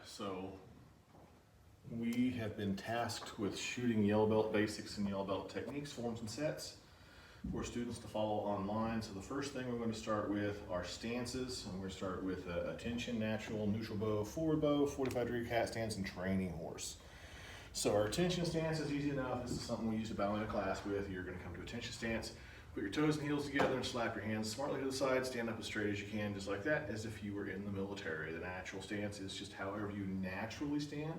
So we have been tasked with shooting yellow belt basics and yellow belt techniques, forms and sets for students to follow online. So the first thing we're going to start with are stances. And we're going to start with attention, natural, neutral bow, forward bow, 45-degree cat stance, and training horse. So our attention stance is easy enough. This is something we used to ballet class with. You're going to come to attention stance, put your toes and heels together and slap your hands smartly to the side, stand up as straight as you can, just like that, as if you were in the military. The natural stance is just however you naturally stand.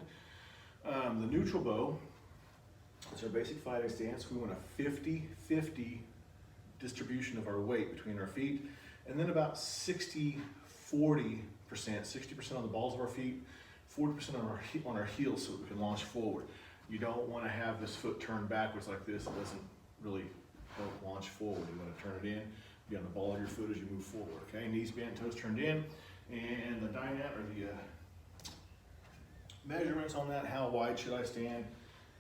The neutral bow is our basic fighting stance. We want a 50-50 distribution of our weight between our feet, and then about 60-40%, 60% on the balls of our feet, 40% on our heels so that we can launch forward. You don't want to have this foot turned backwards like this. It doesn't really help launch forward. You want to turn it in, be on the ball of your foot as you move forward. Okay, knees bent, toes turned in, and the measurements on that, how wide should I stand,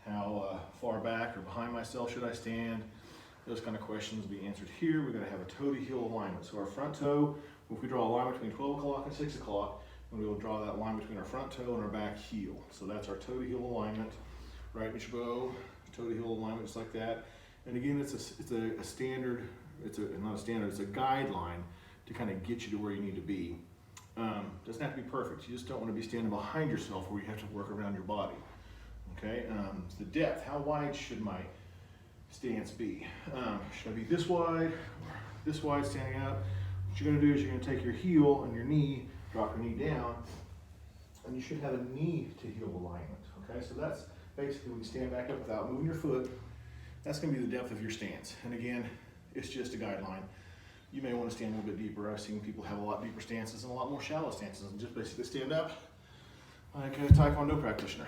how far back or behind myself should I stand, those kind of questions will be answered here. We're going to have a toe to heel alignment. So our front toe, if we draw a line between 12 o'clock and 6 o'clock, and we will draw that line between our front toe and our back heel. So that's our toe to heel alignment. Right neutral bow, toe to heel alignment, just like that. And again, it's a standard, not a standard, it's a guideline to kind of get you to where you need to be. Doesn't have to be perfect. You just don't want to be standing behind yourself where you have to work around your body. Okay, the depth, how wide should my stance be? Should I be this wide or this wide standing up? What you're going to do is you're going to take your heel and your knee, drop your knee down, and you should have a knee to heel alignment. Okay, so that's basically when you stand back up without moving your foot. That's going to be the depth of your stance. And again, it's just a guideline. You may want to stand a little bit deeper. I've seen people have a lot deeper stances and a lot more shallow stances and just basically stand up like a Taekwondo practitioner.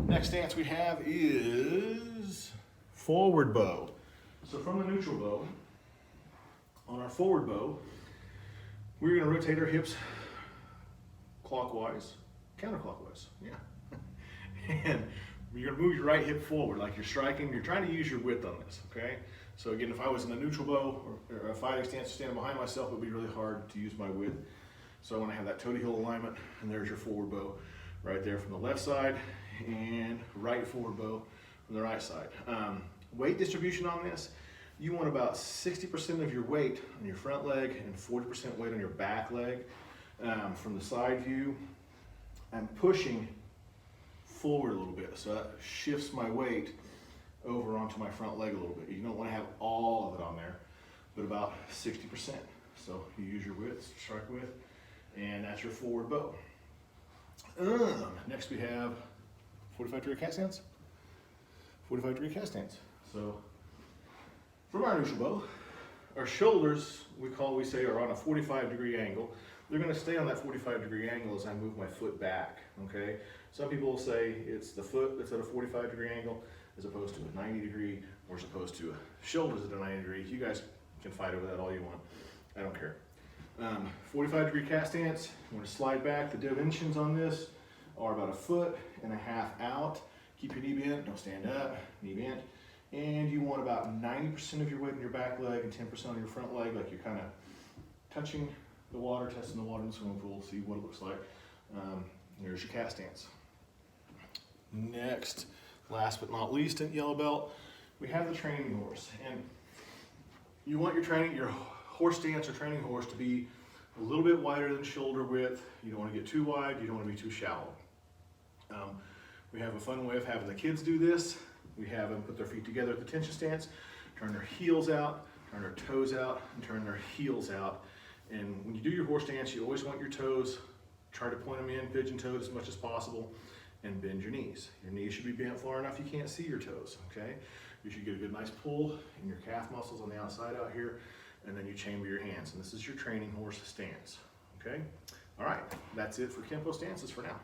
Next stance we have is forward bow. So from the neutral bow, on our forward bow, we're going to rotate our hips clockwise, counterclockwise, yeah. And you're going to move your right hip forward like you're striking. You're trying to use your width on this, okay? So again, if I was in a neutral bow or a fighting stance standing behind myself, it would be really hard to use my width. So I want to have that toe to heel alignment, and there's your forward bow right there from the left side, and right forward bow from the right side. Weight distribution on this, you want about 60% of your weight on your front leg and 40% weight on your back leg. From the side view, I'm pushing forward a little bit, so that shifts my weight over onto my front leg a little bit. You don't want to have all of it on there, but about 60%. So you use your width, strike width, and that's your forward bow. Next we have 45-degree cat stance. 45-degree cat stance. So from our neutral bow, our shoulders, we say are on a 45-degree angle. They're going to stay on that 45-degree angle as I move my foot back, okay? Some people will say it's the foot that's at a 45-degree angle as opposed to a 90-degree, or as opposed to shoulders at a 90-degree. You guys can fight over that all you want. I don't care. 45-degree cat stance, I'm going to slide back. The dimensions on this are about 1.5 feet out. Keep your knee bent, don't stand up, knee bent. And you want about 90% of your weight in your back leg and 10% on your front leg, like you're kind of touching the water, testing the water in the swimming pool, see what it looks like. There's your cat stance. Next, last but not least in yellow belt, we have the training horse. And you want your horse stance or training horse to be a little bit wider than shoulder width. You don't want to get too wide, you don't want to be too shallow. We have a fun way of having the kids do this. We have them put their feet together at the tension stance, turn their heels out, turn their toes out, and turn their heels out. And when you do your horse stance, you always want your toes, try to point them in, pigeon toes as much as possible, and bend your knees. Your knees should be bent far enough you can't see your toes, okay? You should get a good nice pull in your calf muscles on the outside out here, and then you chamber your hands. And this is your training horse stance, okay? All right, that's it for Kempo stances for now.